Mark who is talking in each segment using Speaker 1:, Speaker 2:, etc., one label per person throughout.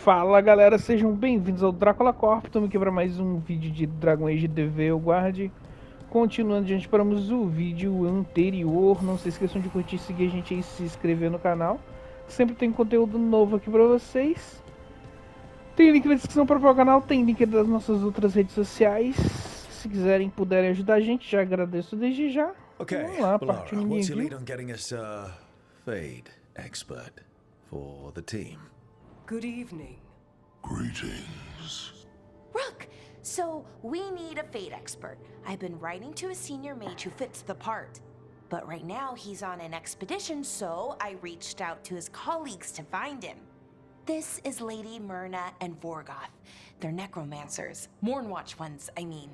Speaker 1: Fala galera, sejam bem-vindos ao Drácula Corp. Estamos aqui para mais um vídeo de Dragon Age The Veilguard. Continuando, gente, paramos o vídeo anterior. Não se esqueçam de curtir, seguir a gente aí e se inscrever no canal. Sempre tem conteúdo novo aqui para vocês. Tem link na descrição para o canal, tem link das nossas outras redes sociais. Se quiserem, puderem ajudar a gente, já agradeço desde já. Vamos lá, parte
Speaker 2: Laura,
Speaker 1: ninguém
Speaker 2: what's your
Speaker 1: viu.
Speaker 2: lead on getting us a fade expert for the team?
Speaker 3: Good evening.
Speaker 4: Greetings.
Speaker 5: Rook, so we need a fate expert. I've been writing to a senior mage who fits the part. But right now he's on an expedition, so I reached out to his colleagues to find him. This is Lady Myrna and Vorgoth. They're necromancers. Mournwatch ones, I mean.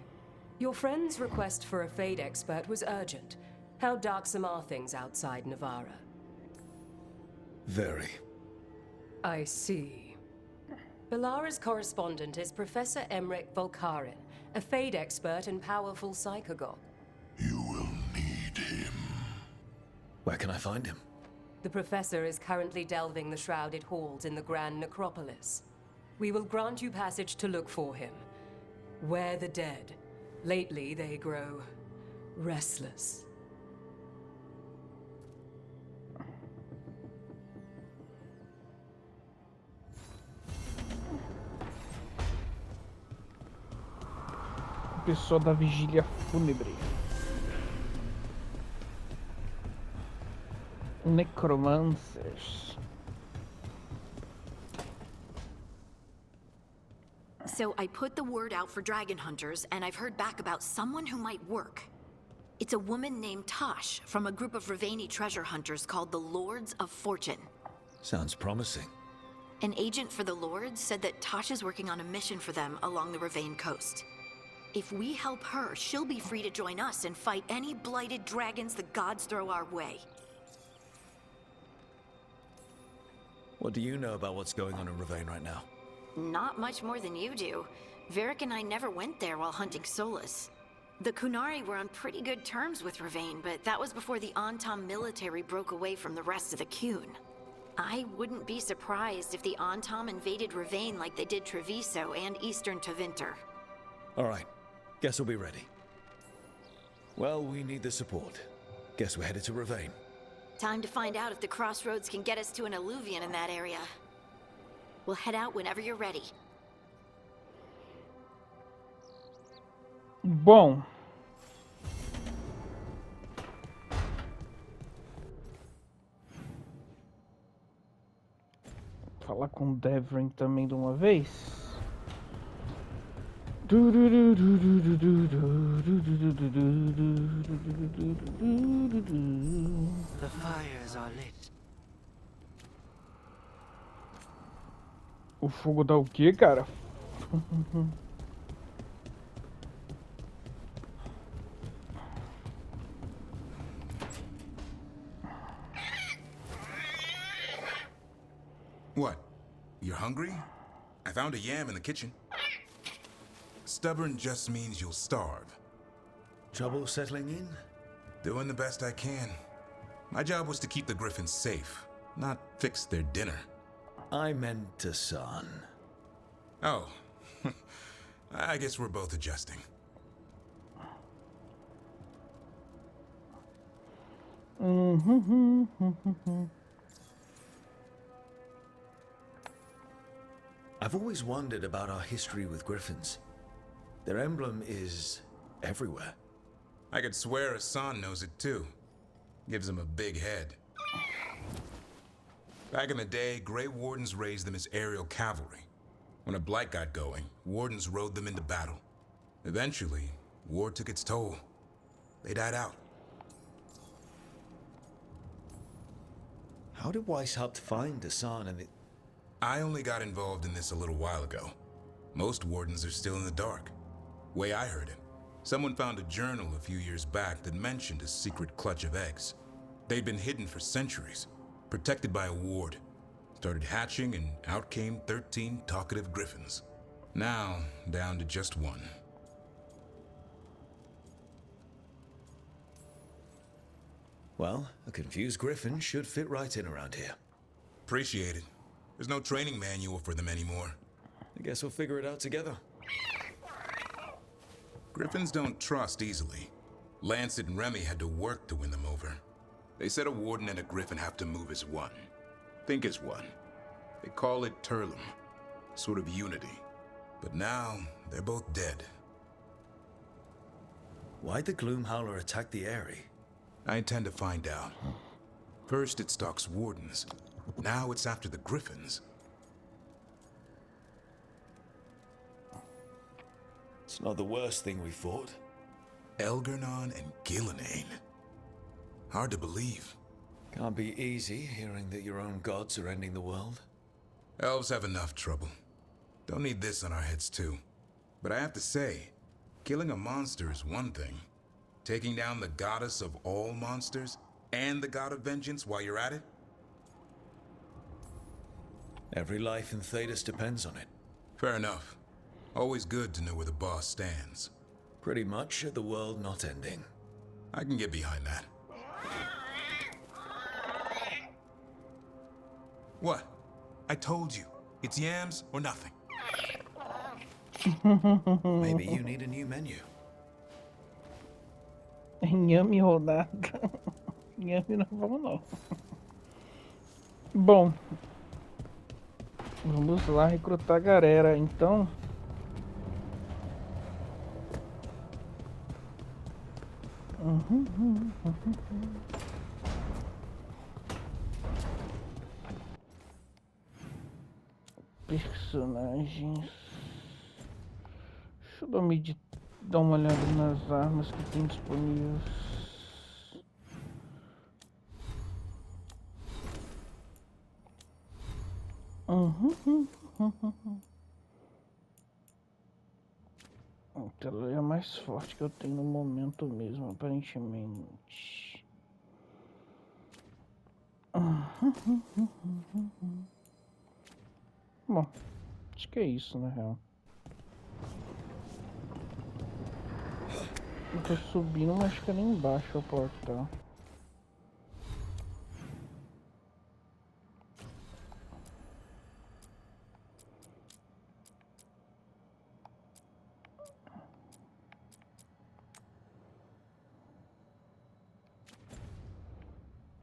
Speaker 3: Your friend's request for a fade expert was urgent. How darksome are things outside Navarra?
Speaker 2: Very.
Speaker 3: I see. Belara's correspondent is Professor Emmerich Volkarin, a fade expert and powerful psychagogue.
Speaker 4: You will need him.
Speaker 2: Where can I find him?
Speaker 3: The professor is currently delving the shrouded halls in the Grand Necropolis. We will grant you passage to look for him. Where the dead. Lately they grow restless.
Speaker 1: Pessoal da vigília fúnebre. Necromancers.
Speaker 6: So I put the word out for dragon hunters, and I've heard back about someone who might work. It's a woman named Tosh from a group of Ravani treasure hunters called the Lords of Fortune.
Speaker 2: Sounds promising.
Speaker 6: An agent for the Lords said that Tosh is working on a mission for them along the Ravane coast. If we help her, she'll be free to join us and fight any blighted dragons the gods throw our way.
Speaker 2: What do you know about what's going on in Ravane right now?
Speaker 6: Not much more than you do. Varric and I never went there while hunting Solus. The Kunari were on pretty good terms with Ravane, but that was before the Antam military broke away from the rest of the Kun. I wouldn't be surprised if the Antam invaded Ravane like they did Treviso and Eastern Tevinter.
Speaker 2: All right. Guess we'll be ready. Well, we need the support. Guess we're headed to Ravane.
Speaker 6: Time to find out if the crossroads can get us to an alluvion in that area. We'll head out whenever you're ready.
Speaker 1: Bom. Falar com o Devrin também de uma vez.
Speaker 7: The fires are lit.
Speaker 1: O fogo dá o quê, cara?
Speaker 4: What? You're hungry? I found a yam in the kitchen. Stubborn just means you'll starve.
Speaker 2: Trouble settling in?
Speaker 4: Doing the best I can. My job was to keep the griffins safe, not fix their dinner.
Speaker 2: I meant a son.
Speaker 4: Oh. I guess we're both adjusting.
Speaker 2: I've always wondered about our history with griffins. Their emblem is everywhere.
Speaker 4: I could swear Hassan knows it too. Gives him a big head. Back in the day, Grey Wardens raised them as aerial cavalry. When a blight got going, Wardens rode them into battle. Eventually, war took its toll. They died out.
Speaker 2: How did Weishaupt find Hassan and it?
Speaker 4: I only got involved in this a little while ago. Most Wardens are still in the dark. Way I heard it, someone found a journal a few years back that mentioned a secret clutch of eggs. They'd been hidden for centuries, protected by a ward. Started hatching and out came 13 talkative griffins. Now, down to just one.
Speaker 2: Well, a confused griffin should fit right in around here.
Speaker 4: Appreciate it. There's no training manual for them anymore.
Speaker 2: I guess we'll figure it out together.
Speaker 4: Griffins don't trust easily. Lancet and Remy had to work to win them over. They said a warden and a griffin have to move as one. Think as one. They call it Turlum. Sort of unity. But now, they're both dead.
Speaker 2: Why'd the Gloomhowler attack the Eyrie?
Speaker 4: I intend to find out. First it stalks wardens. Now it's after the griffins.
Speaker 2: It's not the worst thing we fought.
Speaker 4: Elgernon and Gillenane. Hard to believe.
Speaker 2: Can't be easy hearing that your own gods are ending the world.
Speaker 4: Elves have enough trouble. Don't need this on our heads too. But I have to say, killing a monster is one thing. Taking down the goddess of all monsters and the god of vengeance while you're at it?
Speaker 2: Every life in Thedas depends on it.
Speaker 4: Fair enough. Always good to know where the boss stands.
Speaker 2: Pretty much the world not ending.
Speaker 4: I can get behind that. What? I told you. It's yams or nothing.
Speaker 2: Maybe you need a new menu.
Speaker 1: Inhame rodada. Inhame não vamos não. Bom. Vamos lá recrutar a galera, então. Personagens. Deixa eu dar uma olhada nas armas que tem disponíveis. Ela é a mais forte que eu tenho no momento mesmo, aparentemente. Bom, acho que é isso na real. Eu tô subindo, mas acho que é ali embaixo o portal.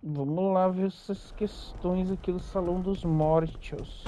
Speaker 1: Vamos lá ver essas questões aqui do Salão dos Mortos.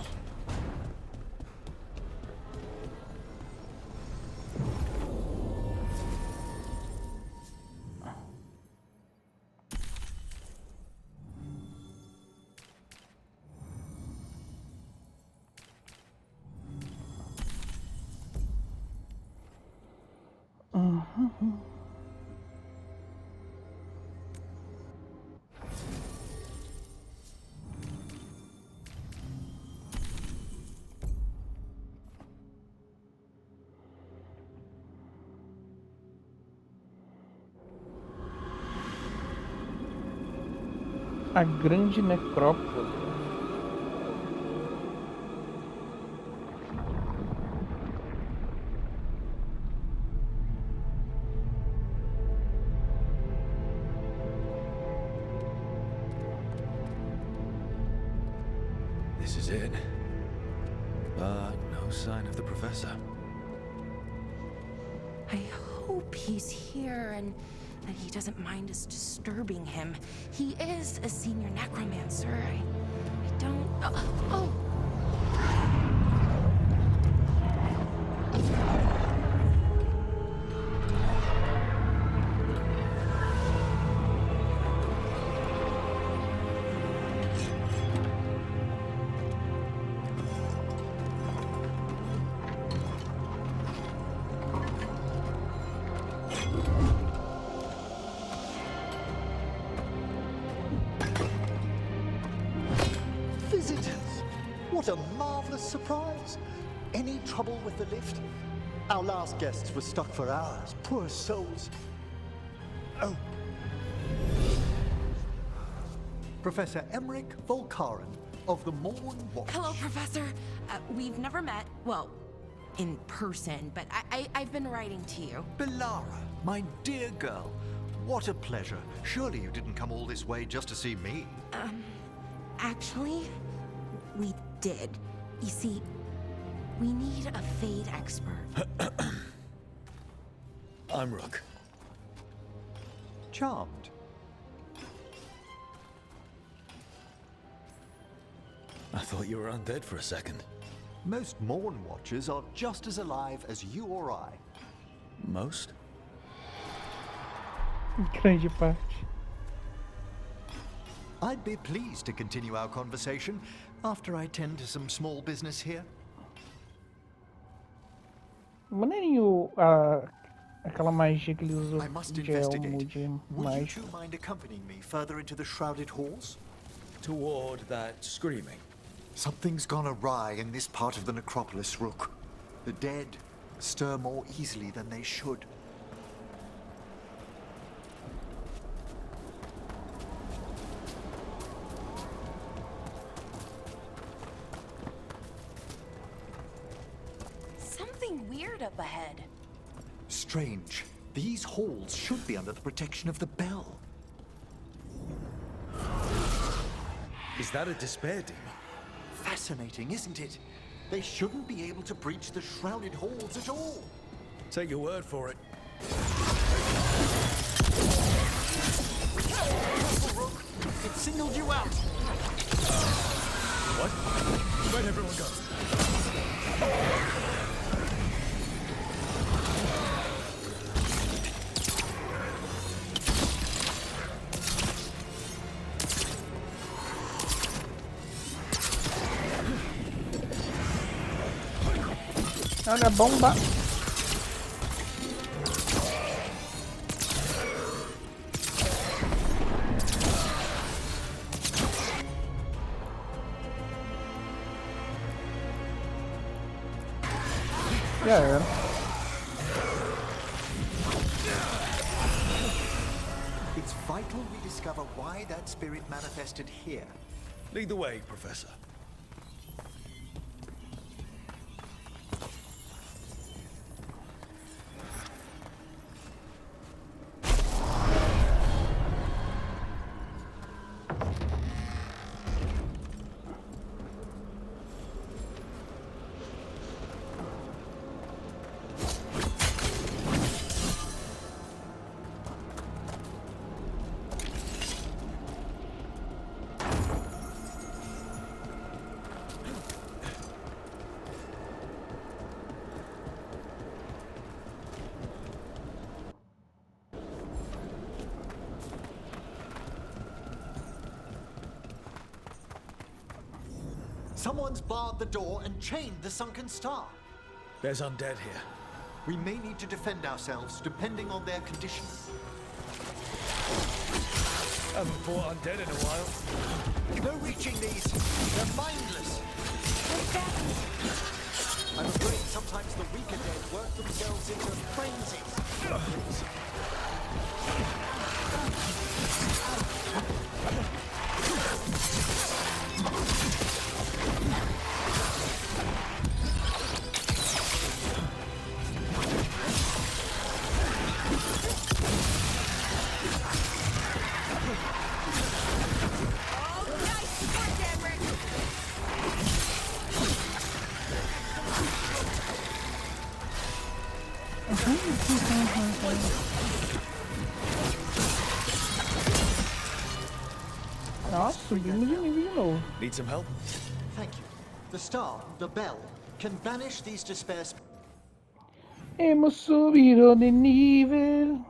Speaker 1: A grande necrópole.
Speaker 2: This is it. But no sign of the professor.
Speaker 5: I hope he's here and that he doesn't mind us disturbing him. He is a senior necromancer. I don't... Oh!
Speaker 8: Visitors! What a marvelous surprise! Any trouble with the lift? Our last guests were stuck for hours. Poor souls. Oh. Professor Emmerich Volkaren of the Morn Watch.
Speaker 5: Hello, Professor. We've never met, well, in person, but I've been writing to you.
Speaker 8: Belara, my dear girl. What a pleasure. Surely you didn't come all this way just to see me.
Speaker 5: Actually, we did. You see, we need a fate expert.
Speaker 2: I'm Rook.
Speaker 8: Charmed.
Speaker 2: I thought you were undead for a second.
Speaker 8: Most Morn Watchers are just as alive as you or I.
Speaker 2: Most?
Speaker 1: Grande parte.
Speaker 8: I'd be pleased to continue our conversation after I tend to some small business here.
Speaker 1: Maneirinho aquela magia que ele usou
Speaker 8: I must
Speaker 1: de
Speaker 8: investigate.
Speaker 1: de
Speaker 8: Would you
Speaker 1: mágico.
Speaker 8: two mind accompanying me further into the shrouded halls?
Speaker 2: Toward that screaming.
Speaker 8: Something's gone awry in this part of the necropolis, Rook. The dead stir more easily than they should.
Speaker 5: Something weird up ahead.
Speaker 8: Strange. These halls should be under the protection of the bell.
Speaker 2: Is that a despair demon?
Speaker 8: Fascinating, isn't it? They shouldn't be able to breach the shrouded halls at all.
Speaker 2: Take your word for it.
Speaker 8: Rook, it signaled you out.
Speaker 2: What? Where'd everyone go?
Speaker 1: Olha a bomba. Já era.
Speaker 8: It's vital we discover why that spirit manifested here.
Speaker 2: Lead the way, Professor.
Speaker 8: Someone's barred the door and chained the sunken star.
Speaker 2: There's undead here.
Speaker 8: We may need to defend ourselves depending on their condition.
Speaker 2: Haven't fought undead in a while.
Speaker 8: No reaching these. They're mindless. I'm afraid sometimes the weaker dead work themselves into frenzies.
Speaker 1: Nossa, subimos de nível de novo.
Speaker 2: Need some help?
Speaker 8: Thank you. The star, the bell, can banish these despair spirits.
Speaker 1: Hemos subido de nível.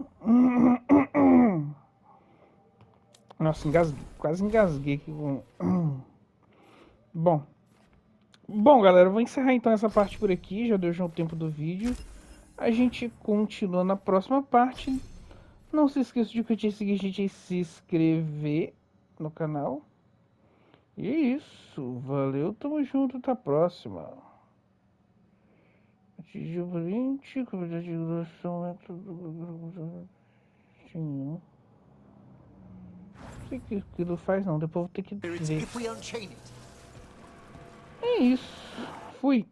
Speaker 1: Nossa, engasguei, quase engasguei aqui com. Bom, galera, eu vou encerrar então essa parte por aqui. Já deu já o tempo do vídeo. A gente continua na próxima parte. Não se esqueça de curtir, seguir a gente e se inscrever no canal. E é isso. Valeu, tamo junto, até a próxima. Atingir o print, quantidade de duração, método. Não sei o que aquilo faz, não. Depois eu vou ter que ver.
Speaker 8: If we unchain it.
Speaker 1: É isso. Fui.